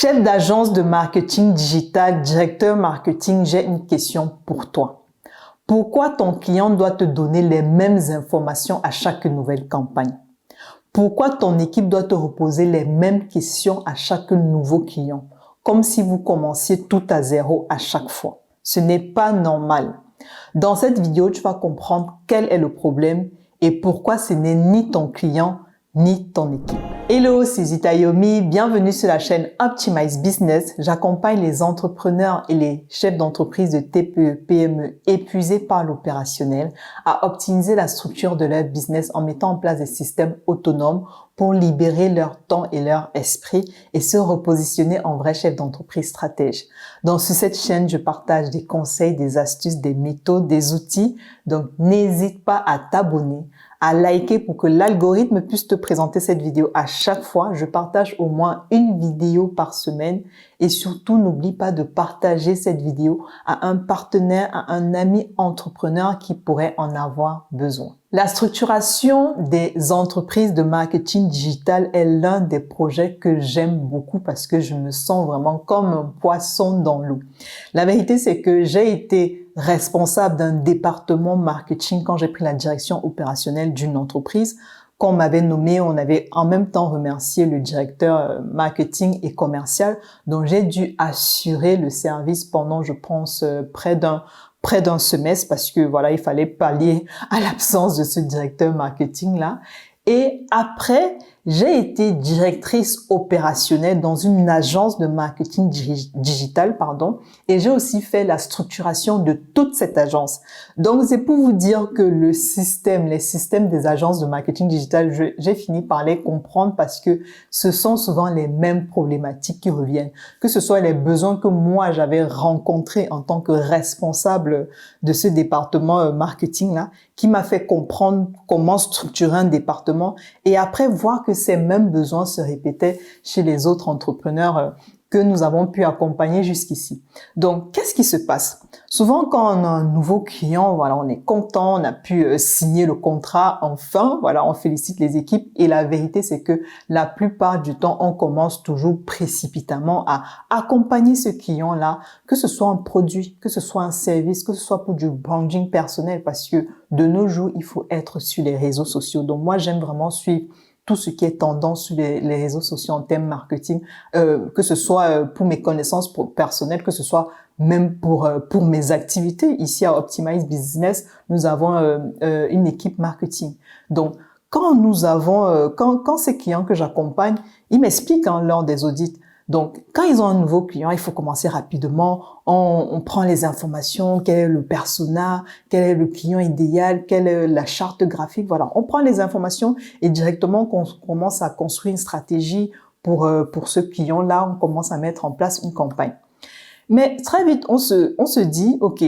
Chef d'agence de marketing digital, directeur marketing, j'ai une question pour toi. Pourquoi ton client doit te donner les mêmes informations à chaque nouvelle campagne? Pourquoi ton équipe doit te reposer les mêmes questions à chaque nouveau client? Comme si vous commenciez tout à zéro à chaque fois. Ce n'est pas normal. Dans cette vidéo, tu vas comprendre quel est le problème et pourquoi ce n'est ni ton client ni ton équipe. Hello, c'est Zita Yomi, bienvenue sur la chaîne Optimize Business. J'accompagne les entrepreneurs et les chefs d'entreprise de TPE, PME épuisés par l'opérationnel à optimiser la structure de leur business en mettant en place des systèmes autonomes pour libérer leur temps et leur esprit et se repositionner en vrai chef d'entreprise stratège. Donc, sur cette chaîne, je partage des conseils, des astuces, des méthodes, des outils. Donc, n'hésite pas à t'abonner, à liker pour que l'algorithme puisse te présenter cette vidéo à chaque fois. Je partage au moins une vidéo par semaine et surtout, n'oublie pas de partager cette vidéo à un partenaire, à un ami entrepreneur qui pourrait en avoir besoin. La structuration des entreprises de marketing digital est l'un des projets que j'aime beaucoup parce que je me sens vraiment comme un poisson dans l'eau. La vérité, c'est que j'ai été responsable d'un département marketing quand j'ai pris la direction opérationnelle d'une entreprise. Quand on m'avait nommé, on avait en même temps remercié le directeur marketing et commercial. Donc, j'ai dû assurer le service pendant, je pense, près d'un semestre parce que voilà, il fallait pallier à l'absence de ce directeur marketing là. Et après, j'ai été directrice opérationnelle dans une agence de marketing digital, et j'ai aussi fait la structuration de toute cette agence. Donc, c'est pour vous dire que les systèmes des agences de marketing digital, j'ai fini par les comprendre parce que ce sont souvent les mêmes problématiques qui reviennent. Que ce soit les besoins que moi, j'avais rencontrés en tant que responsable de ce département marketing là, qui m'a fait comprendre comment structurer un département et après voir que ces mêmes besoins se répétaient chez les autres entrepreneurs que nous avons pu accompagner jusqu'ici. Donc, qu'est-ce qui se passe? Souvent, quand on a un nouveau client, voilà, on est content, on a pu signer le contrat, enfin, voilà, on félicite les équipes et la vérité, c'est que la plupart du temps, on commence toujours précipitamment à accompagner ce client-là, que ce soit un produit, que ce soit un service, que ce soit pour du branding personnel, parce que de nos jours, il faut être sur les réseaux sociaux. Donc, moi, j'aime vraiment suivre tout ce qui est tendance sur les réseaux sociaux en termes marketing, que ce soit pour mes connaissances personnelles, que ce soit même pour mes activités. Ici à Optimize Business, nous avons une équipe marketing. Donc, quand ces clients que j'accompagne, ils m'expliquent lors des audits. Donc, quand ils ont un nouveau client, il faut commencer rapidement. On prend les informations, quel est le persona, quel est le client idéal, quelle est la charte graphique. Voilà, on prend les informations et directement on commence à construire une stratégie pour ce client-là. On commence à mettre en place une campagne. Mais très vite, on se dit, OK,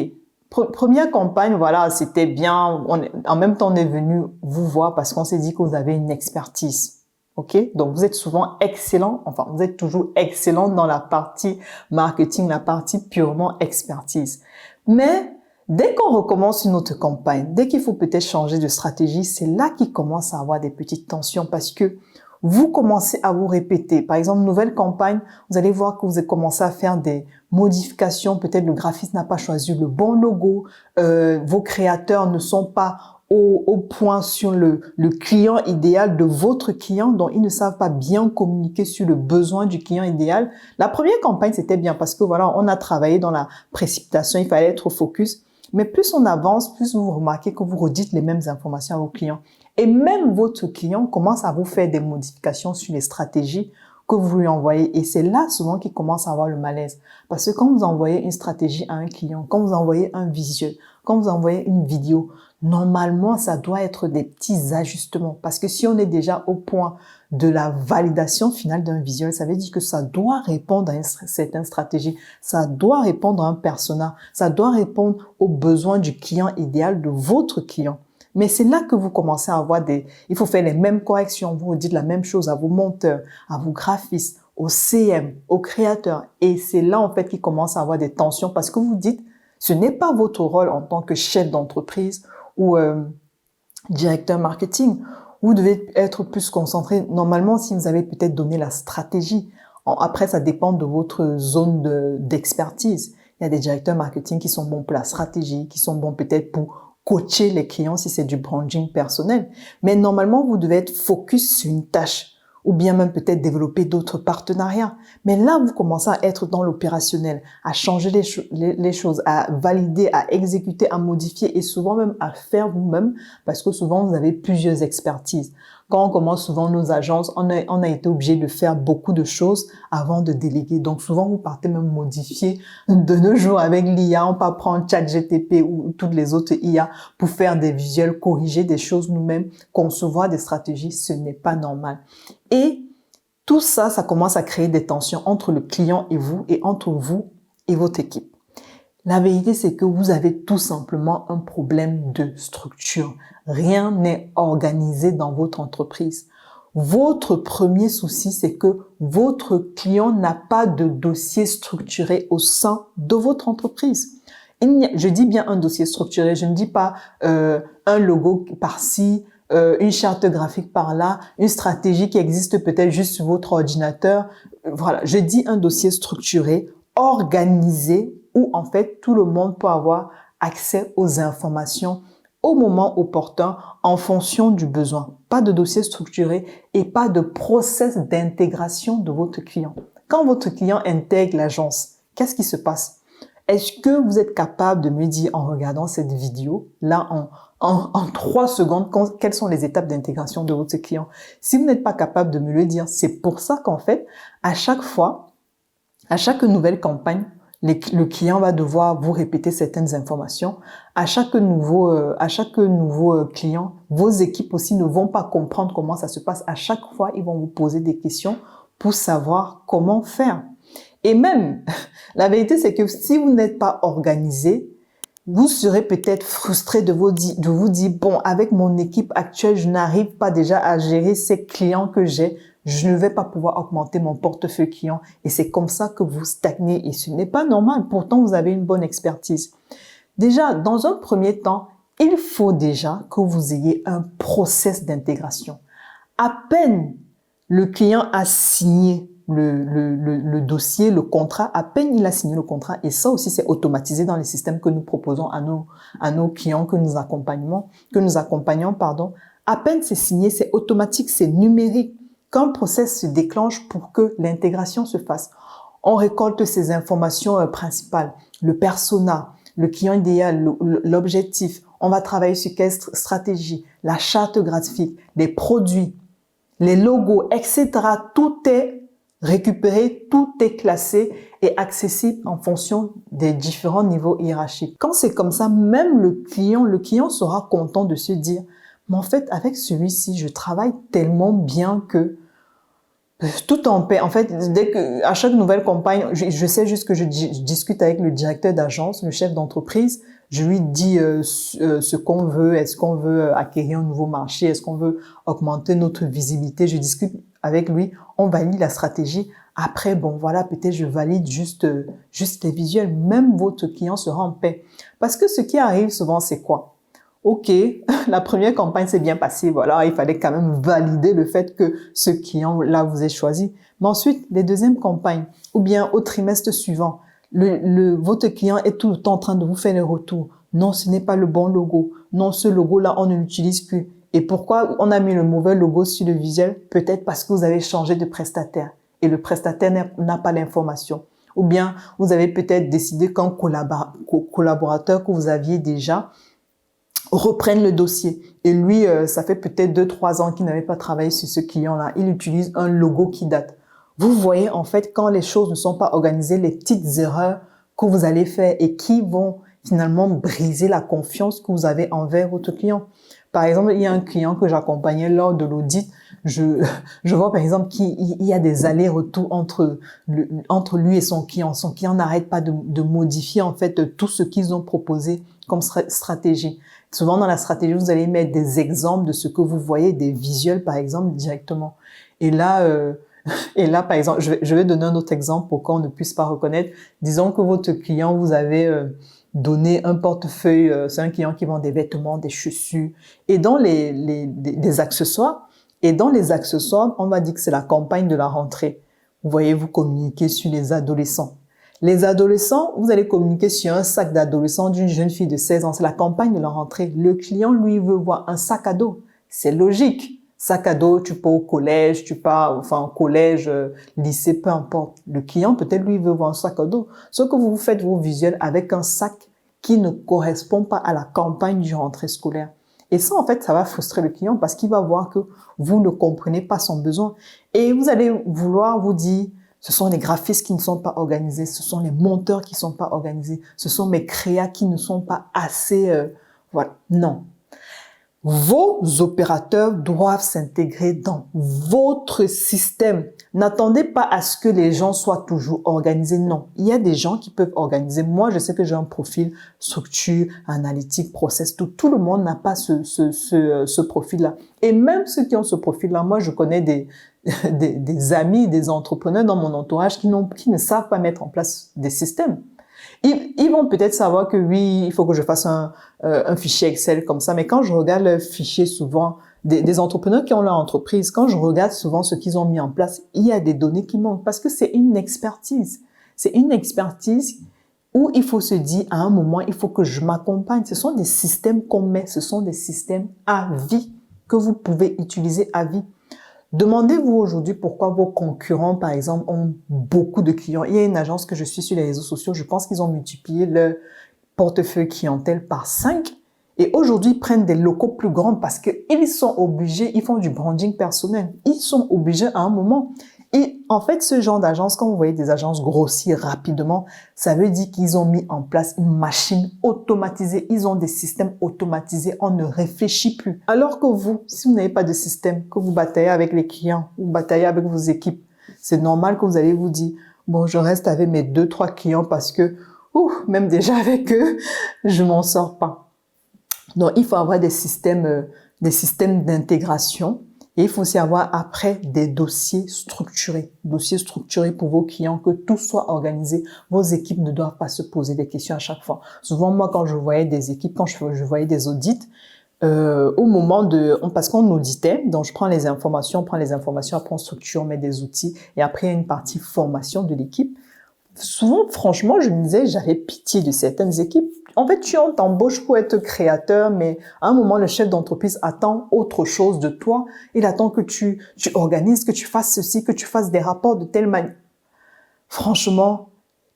première campagne, voilà, c'était bien. En même temps, on est venu vous voir parce qu'on s'est dit que vous avez une expertise. OK? Donc, vous êtes souvent excellent. Enfin, vous êtes toujours excellent dans la partie marketing, la partie purement expertise. Mais dès qu'on recommence une autre campagne, dès qu'il faut peut-être changer de stratégie, c'est là qu'il commence à avoir des petites tensions parce que vous commencez à vous répéter. Par exemple, nouvelle campagne, vous allez voir que vous avez commencé à faire des modifications. Peut-être le graphiste n'a pas choisi le bon logo. Vos créateurs ne sont pas au point sur le client idéal de votre client, donc ils ne savent pas bien communiquer sur le besoin du client idéal. La première campagne, c'était bien parce que voilà, on a travaillé dans la précipitation, il fallait être focus. Mais plus on avance, plus vous remarquez que vous redites les mêmes informations à vos clients. Et même votre client commence à vous faire des modifications sur les stratégies que vous lui envoyez. Et c'est là souvent qu'il commence à avoir le malaise. Parce que quand vous envoyez une stratégie à un client, quand vous envoyez un visuel, quand vous envoyez une vidéo, normalement, ça doit être des petits ajustements. Parce que si on est déjà au point de la validation finale d'un visuel, ça veut dire que ça doit répondre à une certaine stratégie. Ça doit répondre à un persona. Ça doit répondre aux besoins du client idéal de votre client. Mais c'est là que vous commencez à avoir il faut faire les mêmes corrections. Vous dites la même chose à vos monteurs, à vos graphistes, aux CM, aux créateurs. Et c'est là, en fait, qu'il commence à avoir des tensions parce que vous dites, ce n'est pas votre rôle en tant que chef d'entreprise ou directeur marketing. Vous devez être plus concentré. Normalement, si vous avez peut-être donné la stratégie, Après, ça dépend de votre zone d'expertise. Il y a des directeurs marketing qui sont bons pour la stratégie, qui sont bons peut-être pour coacher les clients si c'est du branding personnel. Mais normalement, vous devez être focus sur une tâche ou bien même peut-être développer d'autres partenariats. Mais là, vous commencez à être dans l'opérationnel, à changer les choses, à valider, à exécuter, à modifier et souvent même à faire vous-même parce que souvent, vous avez plusieurs expertises. Quand on commence souvent nos agences, on a été obligé de faire beaucoup de choses avant de déléguer. Donc souvent, vous partez même modifier de nos jours avec l'IA. On peut prendre ChatGPT ou toutes les autres IA pour faire des visuels, corriger des choses nous-mêmes, concevoir des stratégies. Ce n'est pas normal. Et tout ça, ça commence à créer des tensions entre le client et vous et entre vous et votre équipe. La vérité, c'est que vous avez tout simplement un problème de structure. Rien n'est organisé dans votre entreprise. Votre premier souci, c'est que votre client n'a pas de dossier structuré au sein de votre entreprise. Je dis bien un dossier structuré, je ne dis pas un logo par-ci, une charte graphique par là, une stratégie qui existe peut-être juste sur votre ordinateur. Voilà, je dis un dossier structuré, organisé, où en fait tout le monde peut avoir accès aux informations au moment opportun en fonction du besoin. Pas de dossier structuré et pas de process d'intégration de votre client. Quand votre client intègre l'agence, qu'est-ce qui se passe? Est-ce que vous êtes capable de me dire en regardant cette vidéo, là en 3 secondes, quelles sont les étapes d'intégration de votre client? Si vous n'êtes pas capable de me le dire, c'est pour ça qu'en fait, à chaque fois, à chaque nouvelle campagne, le client va devoir vous répéter certaines informations. À chaque nouveau client, vos équipes aussi ne vont pas comprendre comment ça se passe. À chaque fois, ils vont vous poser des questions pour savoir comment faire. Et même, la vérité, c'est que si vous n'êtes pas organisé, vous serez peut-être frustré de vous dire, bon, avec mon équipe actuelle, je n'arrive pas déjà à gérer ces clients que j'ai. Je ne vais pas pouvoir augmenter mon portefeuille client et c'est comme ça que vous stagnez et ce n'est pas normal. Pourtant, vous avez une bonne expertise. Déjà, dans un premier temps, il faut déjà que vous ayez un process d'intégration. À peine le client a signé le dossier, le contrat, à peine il a signé le contrat, et ça aussi c'est automatisé dans les systèmes que nous proposons à nos clients que nous accompagnons, à peine c'est signé, c'est automatique, c'est numérique. Quand le process se déclenche pour que l'intégration se fasse, on récolte ces informations principales, le persona, le client idéal, l'objectif, on va travailler sur quelle stratégie, la charte graphique, les produits, les logos, etc. Tout est récupéré, tout est classé et accessible en fonction des différents niveaux hiérarchiques. Quand c'est comme ça, même le client sera content de se dire, mais en fait, avec celui-ci, je travaille tellement bien que tout en paix. En fait, à chaque nouvelle campagne, je sais juste que je discute avec le directeur d'agence, le chef d'entreprise. Je lui dis ce qu'on veut. Est-ce qu'on veut acquérir un nouveau marché? Est-ce qu'on veut augmenter notre visibilité? Je discute avec lui. On valide la stratégie. Après, bon, voilà, peut-être je valide juste les visuels. Même votre client sera en paix. Parce que ce qui arrive souvent, c'est quoi? Ok, la première campagne s'est bien passée, voilà, il fallait quand même valider le fait que ce client-là vous ait choisi. Mais ensuite, les deuxièmes campagnes, ou bien au trimestre suivant, votre client est tout le temps en train de vous faire les retours. Non, ce n'est pas le bon logo. Non, ce logo-là, on ne l'utilise plus. Et pourquoi on a mis le mauvais logo sur le visuel? Peut-être parce que vous avez changé de prestataire et le prestataire n'a pas l'information. Ou bien, vous avez peut-être décidé qu'un collaborateur que vous aviez déjà reprennent le dossier. Et lui, ça fait peut-être 2-3 ans qu'il n'avait pas travaillé sur ce client-là. Il utilise un logo qui date. Vous voyez, en fait, quand les choses ne sont pas organisées, les petites erreurs que vous allez faire et qui vont finalement briser la confiance que vous avez envers votre client. Par exemple, il y a un client que j'accompagnais lors de l'audit. Je vois par exemple qu'il y a des allers-retours entre lui et son client. Son client n'arrête pas de modifier en fait tout ce qu'ils ont proposé comme stratégie. Souvent dans la stratégie, vous allez mettre des exemples de ce que vous voyez, des visuels par exemple directement. Et là, par exemple, je vais donner un autre exemple pour qu'on ne puisse pas reconnaître. Disons que votre client, vous avez donné un portefeuille, c'est un client qui vend des vêtements, des chaussures, et dans des accessoires. Et dans les accessoires, on va dire que c'est la campagne de la rentrée. vous voyez, vous communiquez sur les adolescents. Les adolescents, vous allez communiquer sur un sac d'adolescent d'une jeune fille de 16 ans. C'est la campagne de la rentrée. Le client, lui, veut voir un sac à dos. C'est logique. Sac à dos, tu pars au collège, tu pars, enfin, collège, lycée, peu importe. Le client, peut-être, lui, veut voir un sac à dos. Sauf que vous faites vos visuels avec un sac qui ne correspond pas à la campagne du rentrée scolaire. Et ça, en fait, ça va frustrer le client parce qu'il va voir que vous ne comprenez pas son besoin. Et vous allez vouloir vous dire, ce sont les graphistes qui ne sont pas organisés, ce sont les monteurs qui ne sont pas organisés, ce sont mes créas qui ne sont pas assez... voilà, non. Vos opérateurs doivent s'intégrer dans votre système. N'attendez pas à ce que les gens soient toujours organisés. Non, il y a des gens qui peuvent organiser. Moi, je sais que j'ai un profil structure, analytique, process. Tout le monde n'a pas ce profil-là. Et même ceux qui ont ce profil-là, moi, je connais des amis, des entrepreneurs dans mon entourage qui ne savent pas mettre en place des systèmes. Ils vont peut-être savoir que oui, il faut que je fasse un fichier Excel comme ça, mais quand je regarde le fichier souvent des entrepreneurs qui ont leur entreprise, quand je regarde souvent ce qu'ils ont mis en place, il y a des données qui manquent parce que c'est une expertise. C'est une expertise où il faut se dire à un moment, il faut que je m'accompagne. Ce sont des systèmes qu'on met, ce sont des systèmes à vie que vous pouvez utiliser à vie. Demandez-vous aujourd'hui pourquoi vos concurrents, par exemple, ont beaucoup de clients. Il y a une agence que je suis sur les réseaux sociaux, je pense qu'ils ont multiplié leur portefeuille clientèle par 5 et aujourd'hui, ils prennent des locaux plus grands parce qu'ils sont obligés, ils font du branding personnel. Ils sont obligés à un moment. Et en fait, ce genre d'agence, quand vous voyez des agences grossir rapidement, ça veut dire qu'ils ont mis en place une machine automatisée. Ils ont des systèmes automatisés. On ne réfléchit plus. Alors que vous, si vous n'avez pas de système, que vous bataillez avec les clients, vous bataillez avec vos équipes, c'est normal que vous allez vous dire, bon, je reste avec mes 2-3 clients parce que, même déjà avec eux, je m'en sors pas. Donc, il faut avoir des systèmes d'intégration. Et il faut aussi avoir après des dossiers structurés pour vos clients, que tout soit organisé. Vos équipes ne doivent pas se poser des questions à chaque fois. Souvent, moi, quand je voyais des équipes, quand je voyais des audits, au moment parce qu'on auditait, donc je prends les informations, après on structure, on met des outils, et après il y a une partie formation de l'équipe. Souvent, franchement, je me disais, j'avais pitié de certaines équipes. En fait, tu t'embauches pour être créateur, mais à un moment, le chef d'entreprise attend autre chose de toi. Il attend que tu organises, que tu fasses ceci, que tu fasses des rapports de telle manière. Franchement,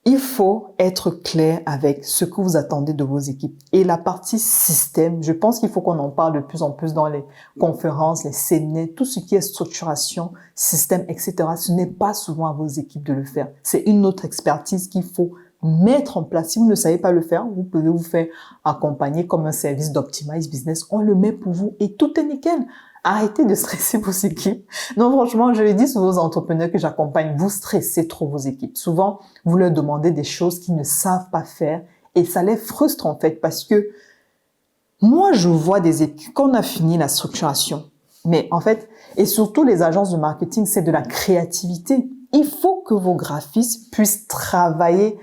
il faut être clair avec ce que vous attendez de vos équipes. Et la partie système, je pense qu'il faut qu'on en parle de plus en plus dans les conférences, les séminaires, tout ce qui est structuration, système, etc. Ce n'est pas souvent à vos équipes de le faire. C'est une autre expertise qu'il faut mettre en place. Si vous ne savez pas le faire, vous pouvez vous faire accompagner comme un service d'Optimize Business. On le met pour vous et tout est nickel. Arrêtez de stresser vos équipes. Non, franchement, je le dis aux entrepreneurs que j'accompagne, vous stressez trop vos équipes. Souvent, vous leur demandez des choses qu'ils ne savent pas faire et ça les frustre en fait parce que moi, je vois des équipes, quand on a fini la structuration, mais en fait, et surtout les agences de marketing, c'est de la créativité. Il faut que vos graphistes puissent travailler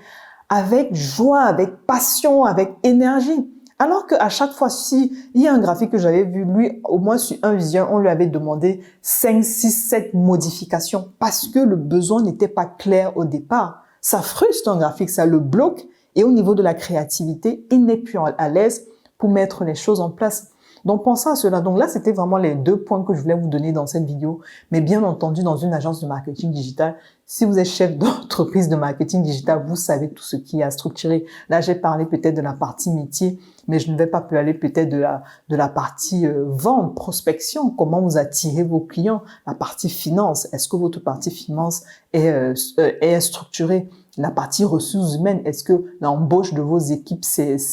avec joie, avec passion, avec énergie. Alors qu'à chaque fois, si il y a un graphique que j'avais vu, lui, au moins sur un vision, on lui avait demandé 5, 6, 7 modifications parce que le besoin n'était pas clair au départ. Ça frustre un graphique, ça le bloque et au niveau de la créativité, il n'est plus à l'aise pour mettre les choses en place. Donc, pensez à cela. Donc là, c'était vraiment les 2 points que je voulais vous donner dans cette vidéo. Mais bien entendu, dans une agence de marketing digital, si vous êtes chef d'entreprise de marketing digital, vous savez tout ce qui est à structurer. Là, j'ai parlé peut-être de la partie métier, mais je ne vais pas parler peut-être de la partie vente, prospection, comment vous attirez vos clients, la partie finance. Est-ce que votre partie finance est structurée? La partie ressources humaines, est-ce que l'embauche de vos équipes,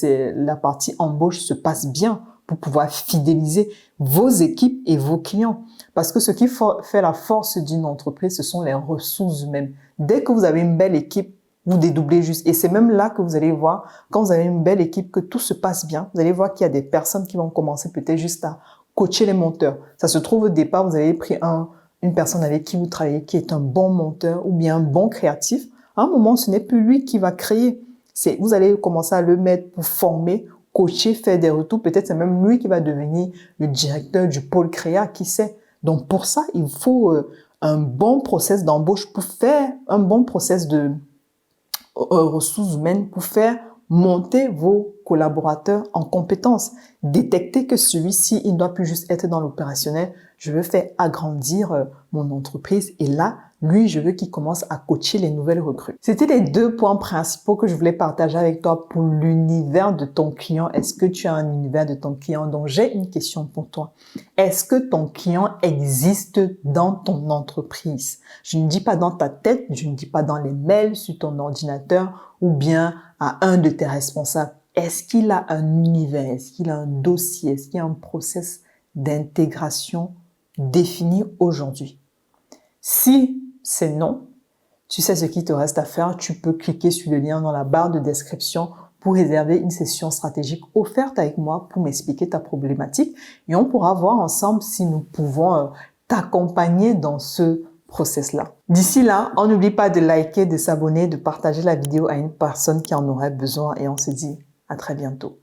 la partie embauche se passe bien pour pouvoir fidéliser vos équipes et vos clients? Parce que ce qui fait la force d'une entreprise, ce sont les ressources humaines. Dès que vous avez une belle équipe, vous dédoublez juste. Et c'est même là que vous allez voir, quand vous avez une belle équipe, que tout se passe bien. Vous allez voir qu'il y a des personnes qui vont commencer peut-être juste à coacher les monteurs. Ça se trouve au départ, vous avez pris une personne avec qui vous travaillez, qui est un bon monteur ou bien un bon créatif. À un moment, ce n'est plus lui qui va créer. Vous allez commencer à le mettre pour former, coacher, faire des retours. Peut-être c'est même lui qui va devenir le directeur du pôle créa, qui sait. Donc pour ça, il faut un bon process d'embauche, pour faire un bon process de ressources humaines, pour faire monter vos collaborateurs en compétences. Détecter que celui-ci, il ne doit plus juste être dans l'opérationnel. Je veux faire agrandir mon entreprise et là, lui, je veux qu'il commence à coacher les nouvelles recrues. C'était les 2 points principaux que je voulais partager avec toi pour l'univers de ton client. Est-ce que tu as un univers de ton client? Donc, j'ai une question pour toi. Est-ce que ton client existe dans ton entreprise? Je ne dis pas dans ta tête, je ne dis pas dans les mails, sur ton ordinateur ou bien à un de tes responsables. Est-ce qu'il a un univers? Est-ce qu'il a un dossier? Est-ce qu'il y a un process d'intégration défini aujourd'hui? Si c'est non, tu sais ce qu'il te reste à faire. Tu peux cliquer sur le lien dans la barre de description pour réserver une session stratégique offerte avec moi pour m'expliquer ta problématique et on pourra voir ensemble si nous pouvons t'accompagner dans ce process-là. D'ici là, on n'oublie pas de liker, de s'abonner, de partager la vidéo à une personne qui en aurait besoin et on se dit à très bientôt.